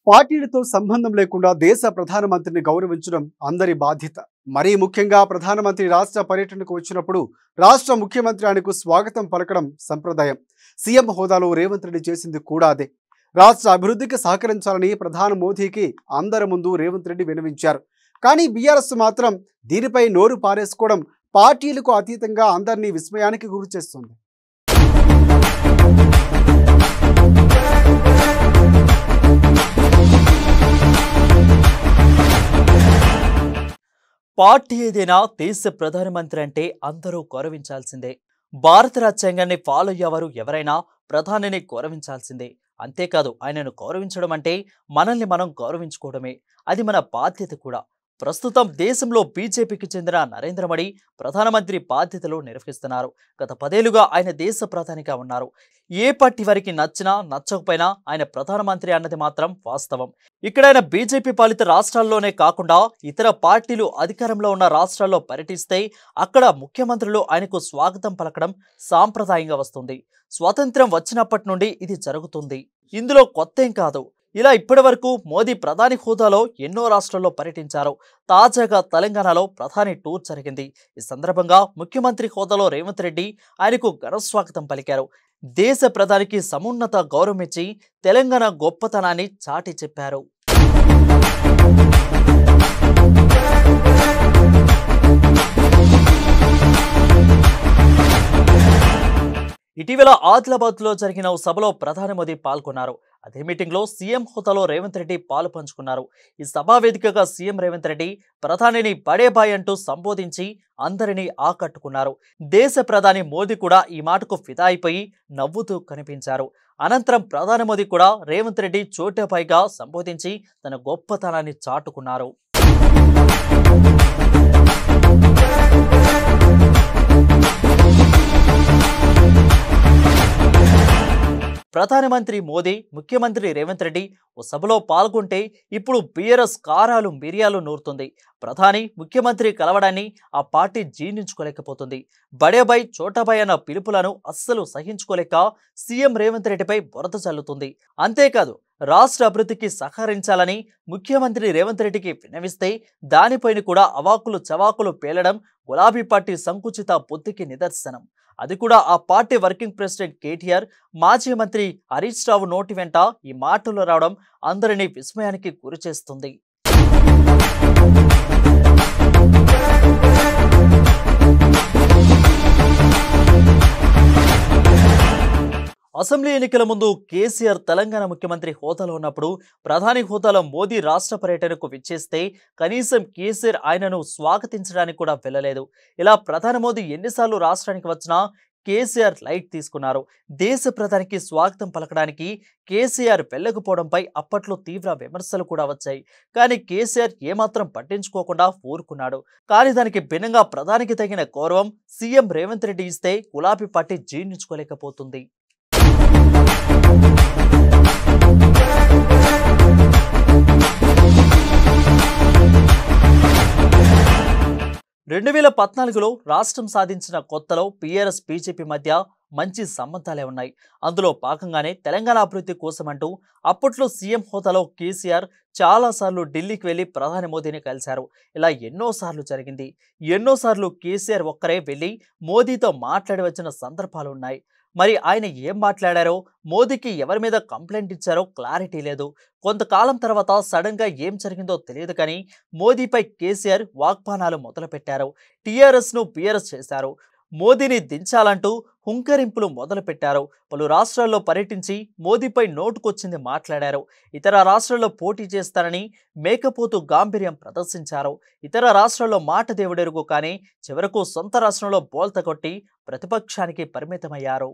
పార్టీలతో సంబంధం లేకుండా దేశ ప్రధానమంత్రిని గౌరవించడం అందరి బాధ్యత. మరీ ముఖ్యంగా ప్రధానమంత్రి రాష్ట్ర పర్యటనకు వచ్చినప్పుడు రాష్ట్ర ముఖ్యమంత్రి ఆయనకు స్వాగతం పలకడం సంప్రదాయం. సీఎం హోదాలో రేవంత్ రెడ్డి చేసింది కూడా అదే. రాష్ట్ర అభివృద్ధికి సహకరించాలని ప్రధాని మోదీకి అందరి ముందు రేవంత్ రెడ్డి విన్నవించారు. కానీ బీఆర్ఎస్ మాత్రం దీనిపై నోరు పారేసుకోవడం పార్టీలకు అతీతంగా అందరినీ విస్మయానికి గురిచేస్తుంది. పార్టీ ఏదైనా దేశ ప్రధానమంత్రి అంటే అందరూ గౌరవించాల్సిందే. భారత రాజ్యాంగాన్ని ఫాలో అయ్యేవారు ఎవరైనా ప్రధానిని గౌరవించాల్సిందే. అంతేకాదు, ఆయనను గౌరవించడం అంటే మనల్ని మనం గౌరవించుకోవడమే. అది మన బాధ్యత కూడా. ప్రస్తుతం దేశంలో బీజేపీకి చెందిన నరేంద్ర మోడీ ప్రధానమంత్రి బాధ్యతలు నిర్వహిస్తున్నారు. గత 10 ఏళ్లుగా ఆయన దేశ ప్రధానిగా ఉన్నారు. ఏ పార్టీ వారికి నచ్చినా నచ్చకపోయినా ఆయన ప్రధానమంత్రి అన్నది మాత్రం వాస్తవం. ఇక్కడ ఆయన బీజేపీ పాలిత రాష్ట్రాల్లోనే కాకుండా ఇతర పార్టీలు అధికారంలో ఉన్న రాష్ట్రాల్లో పర్యటిస్తే అక్కడ ముఖ్యమంత్రులు ఆయనకు స్వాగతం పలకడం సాంప్రదాయంగా వస్తుంది. స్వాతంత్ర్యం వచ్చినప్పటి నుండి ఇది జరుగుతుంది. ఇందులో కొత్తేం కాదు. ఇలా ఇప్పటి వరకు మోదీ ప్రధాని హోదాలో ఎన్నో రాష్ట్రాల్లో పర్యటించారు. తాజాగా తెలంగాణలో ప్రధాని టూర్ జరిగింది. ఈ సందర్భంగా ముఖ్యమంత్రి హోదాలో రేవంత్ రెడ్డి ఆయనకు ఘనస్వాగతం పలికారు. దేశ ప్రధానికి సమున్నత గౌరవం ఇచ్చి తెలంగాణ గొప్పతనాన్ని చాటి చెప్పారు. ఇటీవల ఆదిలాబాద్లో జరిగిన ఓ సభలో ప్రధాని మోదీ పాల్గొన్నారు. అదే మీటింగ్లో సీఎం హోదాలో రేవంత్ రెడ్డి పాలు పంచుకున్నారు. ఈ సభా వేదికగా సీఎం రేవంత్ రెడ్డి ప్రధానిని బడే బాయ్ అంటూ సంబోధించి అందరినీ ఆకట్టుకున్నారు. దేశ ప్రధాని మోదీ కూడా ఈ మాటకు ఫిదా అయిపోయి నవ్వుతూ కనిపించారు. అనంతరం ప్రధాని మోదీ కూడా రేవంత్ రెడ్డి చోటాబాయ్గా సంబోధించి తన గొప్పతనాన్ని చాటుకున్నారు. ప్రధానమంత్రి మోదీ, ముఖ్యమంత్రి రేవంత్ రెడ్డి ఓ సభలో పాల్గొంటే ఇప్పుడు బీఆర్ఎస్ కారాలు మిరియాలు నూరుతుంది. ప్రధాని, ముఖ్యమంత్రి కలవడాన్ని ఆ పార్టీ జీర్ణించుకోలేకపోతుంది. బడేబాయ్, చోటాబాయ్ అన్న పిలుపులను అస్సలు సహించుకోలేక సీఎం రేవంత్ రెడ్డిపై బురద చల్లుతుంది. అంతేకాదు, రాష్ట్ర అభివృద్ధికి సహకరించాలని ముఖ్యమంత్రి రేవంత్ రెడ్డికి విన్నవిస్తే దానిపైన కూడా అవాకులు చవాకులు పేలడం గులాబీ పార్టీ సంకుచిత బుద్ధికి నిదర్శనం. అది కూడా ఆ పార్టీ వర్కింగ్ ప్రెసిడెంట్ కేటీఆర్, మాజీ మంత్రి హరీష్ రావు నోటి వెంట ఈ మాటలు రావడం అందరినీ విస్మయానికి గురిచేస్తుంది. 'అసెంబ్లీ ఎన్నికల ముందు కేసీఆర్ తెలంగాణ ముఖ్యమంత్రి హోదాలో ఉన్నప్పుడు ప్రధాని హోదాలో మోదీ రాష్ట్ర పర్యటనకు విచ్చేస్తే కనీసం కేసీఆర్ ఆయనను స్వాగతించడానికి కూడా వెళ్ళలేదు. ఇలా ప్రధాని మోదీ ఎన్నిసార్లు రాష్ట్రానికి వచ్చినా కేసీఆర్ లైట్ తీసుకున్నారు. దేశ ప్రధానికి స్వాగతం పలకడానికి కేసీఆర్ వెళ్ళకపోవడంపై అప్పట్లో తీవ్ర విమర్శలు కూడా వచ్చాయి. కానీ కేసీఆర్ ఏమాత్రం పట్టించుకోకుండా ఊరుకున్నాడు. కానీ దానికి భిన్నంగా ప్రధానికి తగిన గౌరవం సీఎం రేవంత్ రెడ్డి ఇస్తే గులాబీ పార్టీ జీర్ణించుకోలేకపోతుంది. 2014లో రాష్ట్రం సాధించిన కొత్తలో బీఆర్ఎస్ బీజేపీ మధ్య మంచి సంబంధాలే ఉన్నాయి. అందులో భాగంగానే తెలంగాణ అభివృద్ధి కోసమంటూ అప్పట్లో సీఎం హోదాలో కేసీఆర్ చాలాసార్లు ఢిల్లీకి వెళ్లి ప్రధాని మోదీని కలిశారు. ఇలా ఎన్నోసార్లు జరిగింది. ఎన్నోసార్లు కేసీఆర్ ఒక్కరే వెళ్లి మోదీతో మాట్లాడి వచ్చిన సందర్భాలు ఉన్నాయి. మరి ఆయన ఏం మాట్లాడారో, మోదీకి ఎవరి మీద కంప్లైంట్ ఇచ్చారో క్లారిటీ లేదు. కొంతకాలం తర్వాత సడన్ గా ఏం జరిగిందో తెలియదు. కానీ మోదీపై కేసీఆర్ వాగ్బానాలు మొదలుపెట్టారు. టీఆర్ఎస్ ను బీఆర్ఎస్ చేశారు. మోదీని దించాలంటూ హుంకరింపులు మొదలుపెట్టారు. పలు రాష్ట్రాల్లో పర్యటించి మోదీపై నోటుకొచ్చింది మాట్లాడారు. ఇతర రాష్ట్రాల్లో పోటీ చేస్తారని మేకపోతు గాంభీర్యం ప్రదర్శించారు. ఇతర రాష్ట్రాల్లో మాట దేవుడెరుగు. కానీ చివరకు సొంత రాష్ట్రంలో బోల్త కొట్టి ప్రతిపక్షానికి పరిమితమయ్యారు.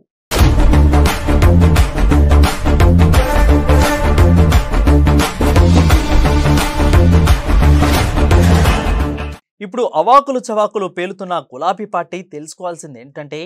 ఇప్పుడు అవాకులు చవాకులు పేలుతున్న గులాబీ పార్టీ తెలుసుకోవాల్సింది ఏంటంటే,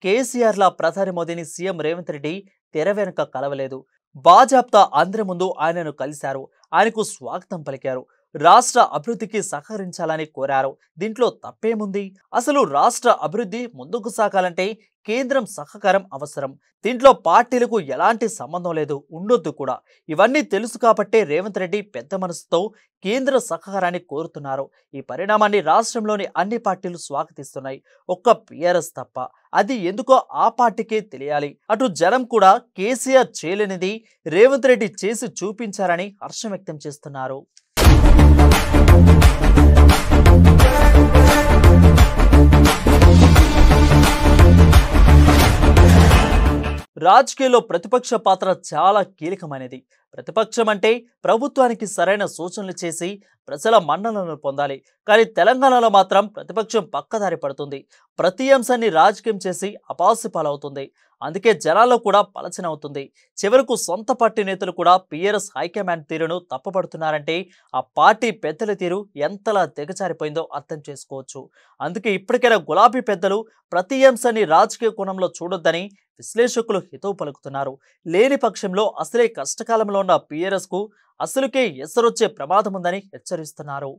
కేసీఆర్ల ప్రధాని మోదీని సీఎం రేవంత్ రెడ్డి తెర వెనుక కలవలేదు. బాజాప్తా అందరి ముందు ఆయనను కలిశారు. ఆయనకు స్వాగతం పలికారు. రాష్ట్ర అభివృద్ధికి సహకరించాలని కోరారు. దీంట్లో తప్పేముంది? అసలు రాష్ట్ర అభివృద్ధి ముందుకు సాగాలంటే కేంద్రం సహకారం అవసరం. దీంట్లో పార్టీలకు ఎలాంటి సంబంధం లేదు, ఉండొద్దు కూడా. ఇవన్నీ తెలుసు కాబట్టే రేవంత్ రెడ్డి పెద్ద మనసుతో కేంద్ర సహకారాన్ని కోరుతున్నారు. ఈ పరిణామాన్ని రాష్ట్రంలోని అన్ని పార్టీలు స్వాగతిస్తున్నాయి, ఒక్క పిఆర్ఎస్ తప్ప. అది ఎందుకో ఆ పార్టీకే తెలియాలి. అటు జనం కూడా కేసీఆర్ చేయలేనిది రేవంత్ రెడ్డి చేసి చూపించారని హర్షం వ్యక్తం చేస్తున్నారు. రాజకీయాల్లో ప్రతిపక్ష పాత్ర చాలా కీలకమైనది. ప్రతిపక్షం అంటే ప్రభుత్వానికి సరైన సూచనలు చేసి ప్రజల మన్ననలను పొందాలి. కానీ తెలంగాణలో మాత్రం ప్రతిపక్షం పక్కదారి పడుతుంది. ప్రతి అంశాన్ని రాజకీయం చేసి అపాసుపాలవుతుంది. అందుకే జనాల్లో కూడా పలచన అవుతుంది. చివరకు సొంత పార్టీ నేతలు కూడా పిఆర్ఎస్ హైకమాండ్ తీరును తప్పుపడుతున్నారంటే ఆ పార్టీ పెద్దల తీరు ఎంతలా దిగజారిపోయిందో అర్థం చేసుకోవచ్చు. అందుకే ఇప్పటికైనా గులాబీ పెద్దలు ప్రతి అంశాన్ని రాజకీయ కోణంలో చూడొద్దని విశ్లేషకులు హితవు పలుకుతున్నారు. లేని పక్షంలో అసలే కష్టకాలంలో ఉన్న పిఆర్ఎస్ కు అసలుకే ఎసరొచ్చే ప్రమాదం ఉందని హెచ్చరిస్తున్నారు.